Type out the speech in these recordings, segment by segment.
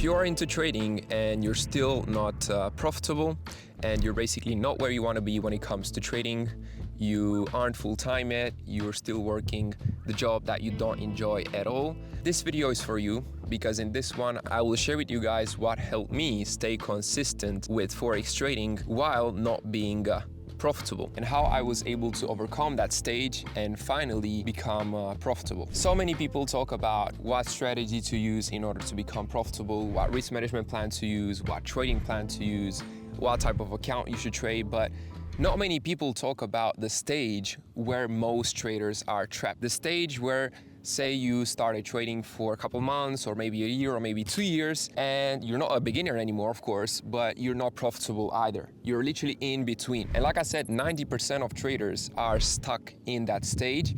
you're into trading and you're still not profitable, and you're basically not where you want to be when it comes to trading, you aren't full-time yet, you're still working the job that you don't enjoy at all, this video is for you, because in this one I will share with you guys what helped me stay consistent with forex trading while not being profitable, and how I was able to overcome that stage and finally become profitable. So many people talk about what strategy to use in order to become profitable, what risk management plan to use, what trading plan to use, what type of account you should trade, but not many people talk about the stage where most traders are trapped. The stage where, say you started trading for a couple months or maybe a year or maybe 2 years, and you're not a beginner anymore, of course, but you're not profitable either. You're literally in between. And like I said, 90% of traders are stuck in that stage,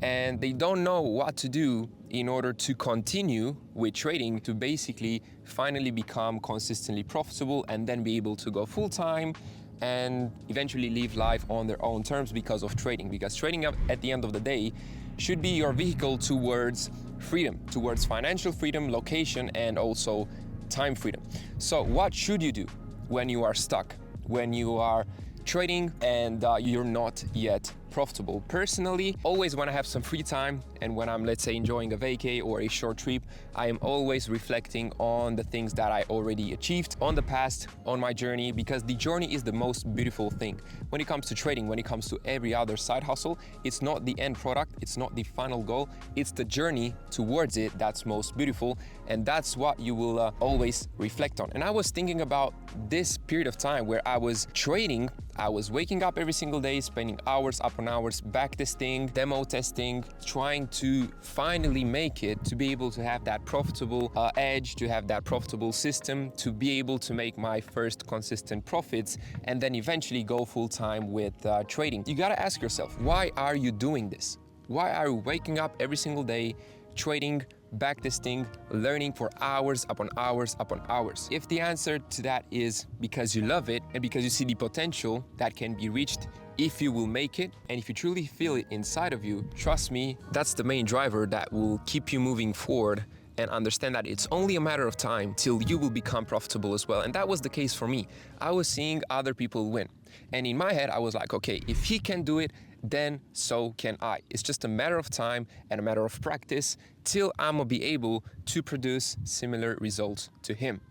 and they don't know what to do in order to continue with trading, to basically finally become consistently profitable and then be able to go full-time and eventually live life on their own terms because of trading. Because trading at the end of the day should be your vehicle towards freedom, towards financial freedom, location, and also time freedom. So what should you do when you are stuck, when you are trading and you're not yet profitable? Personally, always when I have some free time and when I'm, let's say, enjoying a vacay or a short trip, I am always reflecting on the things that I already achieved on the past, on my journey, because the journey is the most beautiful thing. When it comes to trading, when it comes to every other side hustle, it's not the end product, it's not the final goal, it's the journey towards it that's most beautiful, and that's what you will always reflect on. And I was thinking about this period of time where I was trading. I was waking up every single day, spending hours upon hours back testing, demo testing, trying to finally make it, to be able to have that profitable edge, to have that profitable system, to be able to make my first consistent profits, and then eventually go full-time with trading. You gotta ask yourself, why are you doing this? Why are you waking up every single day, trading, backtesting, learning for hours upon hours upon hours? If the answer to that is because you love it and because you see the potential that can be reached if you will make it, and if you truly feel it inside of you, trust me, that's the main driver that will keep you moving forward, and understand that it's only a matter of time till you will become profitable as well. And that was the case for me. I was seeing other people win, and in my head I was like, okay, if he can do it, then so can I. It's just a matter of time and a matter of practice till I'm gonna be able to produce similar results to him.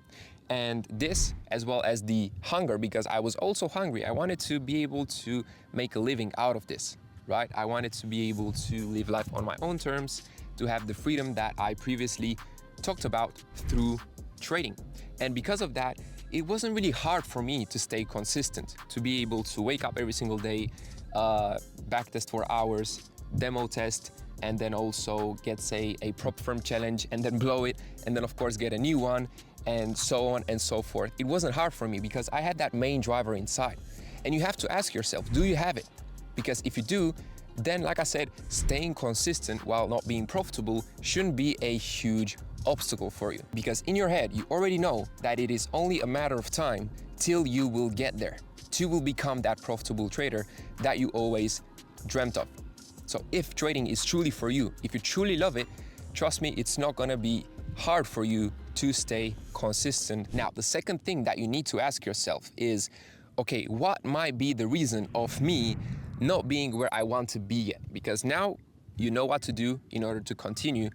And this, as well as the hunger, because I was also hungry. I wanted to be able to make a living out of this, right? I wanted to be able to live life on my own terms, to have the freedom that I previously talked about through trading. And because of that, it wasn't really hard for me to stay consistent, to be able to wake up every single day, backtest for hours, demo test, and then also get, say, a prop firm challenge and then blow it, and then of course get a new one, and so on and so forth. It wasn't hard for me because I had that main driver inside. And you have to ask yourself, do you have it? Because if you do, then like I said, staying consistent while not being profitable shouldn't be a huge obstacle for you. Because in your head, you already know that it is only a matter of time till you will get there, till you will become that profitable trader that you always dreamt of. So if trading is truly for you, if you truly love it, trust me, it's not gonna be hard for you to stay consistent. Now, the second thing that you need to ask yourself is, okay, what might be the reason of me not being where I want to be yet? Because now you know what to do in order to continue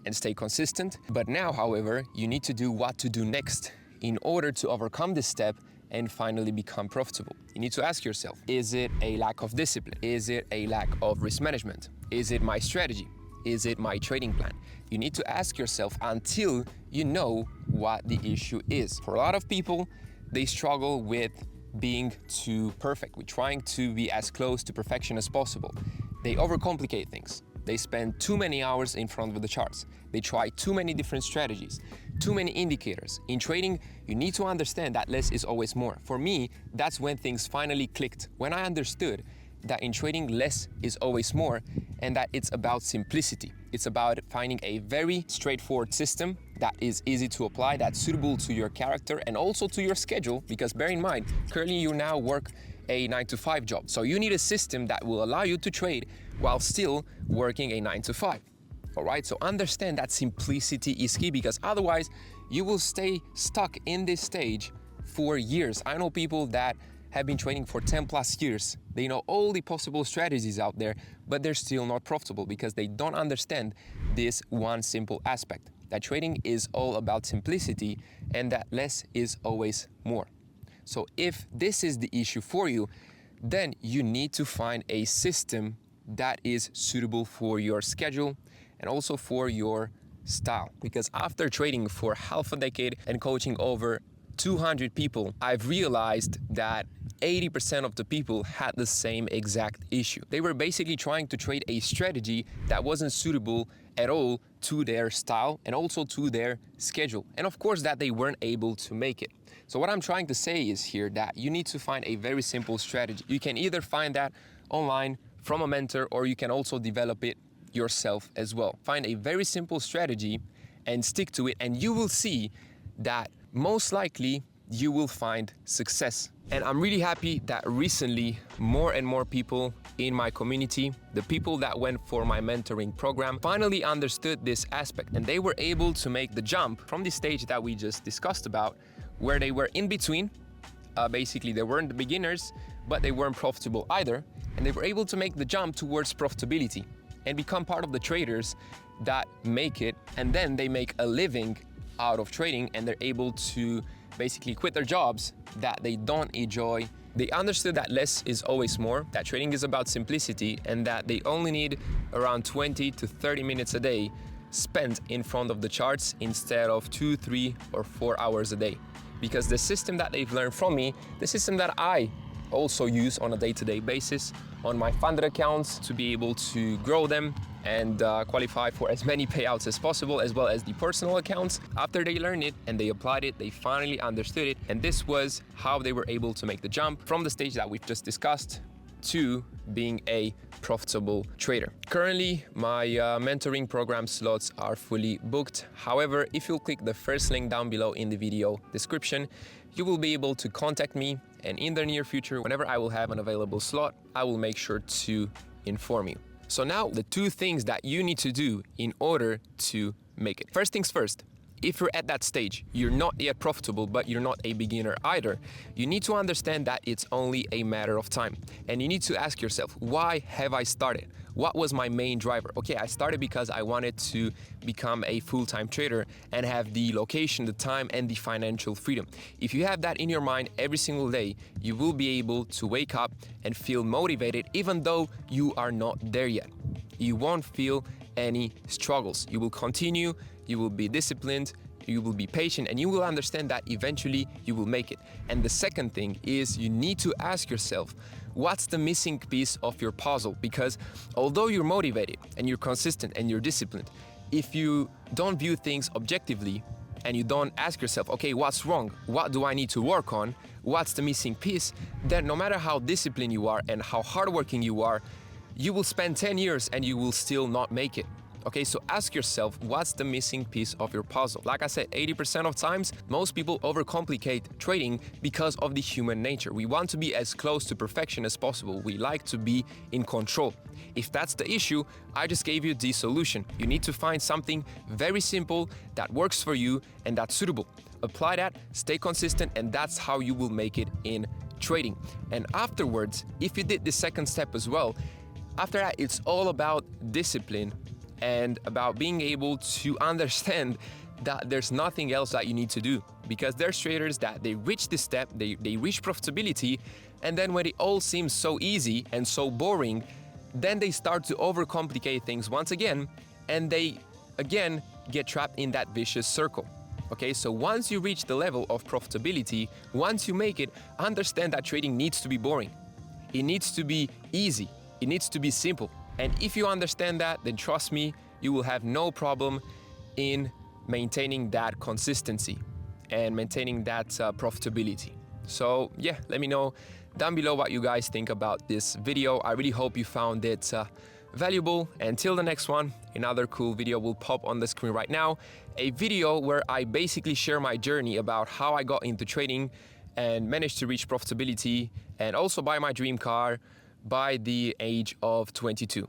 and stay consistent. But now, however, you need to do what to do next in order to overcome this step and finally become profitable. You need to ask yourself, is it a lack of discipline? Is it a lack of risk management? Is it my strategy? Is it my trading plan? You need to ask yourself until you know what the issue is. For a lot of people, they struggle with being too perfect, with trying to be as close to perfection as possible. They overcomplicate things. They spend too many hours in front of the charts. They try too many different strategies, too many indicators. In trading, you need to understand that less is always more. For me, that's when things finally clicked. When I understood that in trading, less is always more, and that it's about simplicity. It's about finding a very straightforward system that is easy to apply, that's suitable to your character and also to your schedule, because bear in mind, currently you now work a 9-to-5 job. So you need a system that will allow you to trade while still working a 9-to-5. All right, so understand that simplicity is key, because otherwise you will stay stuck in this stage for years. I know people that have been trading for 10 plus years. They know all the possible strategies out there, but they're still not profitable because they don't understand this one simple aspect, that trading is all about simplicity and that less is always more. So if this is the issue for you, then you need to find a system that is suitable for your schedule and also for your style. Because after trading for half a decade and coaching over 200 people, I've realized that 80% of the people had the same exact issue. They were basically trying to trade a strategy that wasn't suitable at all to their style and also to their schedule. And of course that they weren't able to make it. So what I'm trying to say is here that you need to find a very simple strategy. You can either find that online from a mentor, or you can also develop it yourself as well. Find a very simple strategy and stick to it, and you will see that most likely you will find success. And I'm really happy that recently more and more people in my community, the people that went for my mentoring program, finally understood this aspect, and they were able to make the jump from the stage that we just discussed about, where they were in between. Basically they weren't the beginners, but they weren't profitable either, and they were able to make the jump towards profitability and become part of the traders that make it, and then they make a living out of trading, and they're able to basically quit their jobs that they don't enjoy. They understood that less is always more, that trading is about simplicity, and that they only need around 20 to 30 minutes a day spent in front of the charts instead of 2, 3, or 4 hours a day. Because the system that they've learned from me, the system that I also use on a day-to-day basis on my funded accounts to be able to grow them and qualify for as many payouts as possible, as well as the personal accounts. After they learned it and they applied it, they finally understood it, and this was how they were able to make the jump from the stage that we've just discussed to being a profitable trader. Currently, my mentoring program slots are fully booked. However, if you'll click the first link down below in the video description, you will be able to contact me, and in the near future, whenever I will have an available slot, I will make sure to inform you. So now the two things that you need to do in order to make it. First things first, if you're at that stage, you're not yet profitable, but you're not a beginner either, you need to understand that it's only a matter of time. And you need to ask yourself, why have I started? What was my main driver? Okay, I started because I wanted to become a full-time trader and have the location, the time, and the financial freedom. If you have that in your mind every single day, you will be able to wake up and feel motivated even though you are not there yet. You won't feel any struggles. You will continue, you will be disciplined, you will be patient, and you will understand that eventually you will make it. And the second thing is you need to ask yourself, what's the missing piece of your puzzle? Because although you're motivated and you're consistent and you're disciplined, if you don't view things objectively and you don't ask yourself, okay, what's wrong? What do I need to work on? What's the missing piece? Then no matter how disciplined you are and how hardworking you are, you will spend 10 years and you will still not make it. Okay, so ask yourself, what's the missing piece of your puzzle? Like I said, 80% of times, most people overcomplicate trading because of the human nature. We want to be as close to perfection as possible. We like to be in control. If that's the issue, I just gave you the solution. You need to find something very simple that works for you and that's suitable. Apply that, stay consistent, and that's how you will make it in trading. And afterwards, if you did the second step as well, after that, it's all about discipline and about being able to understand that there's nothing else that you need to do. Because there's traders that they reach this step, they reach profitability, and then when it all seems so easy and so boring, then they start to overcomplicate things once again, and they again get trapped in that vicious circle. Okay, so once you reach the level of profitability, once you make it, understand that trading needs to be boring. It needs to be easy. It needs to be simple. And if you understand that, then trust me, you will have no problem in maintaining that consistency and maintaining that profitability. So yeah, let me know down below what you guys think about this video. I really hope you found it valuable. Until the next one, another cool video will pop on the screen right now. A video where I basically share my journey about how I got into trading and managed to reach profitability and also buy my dream car by the age of 22.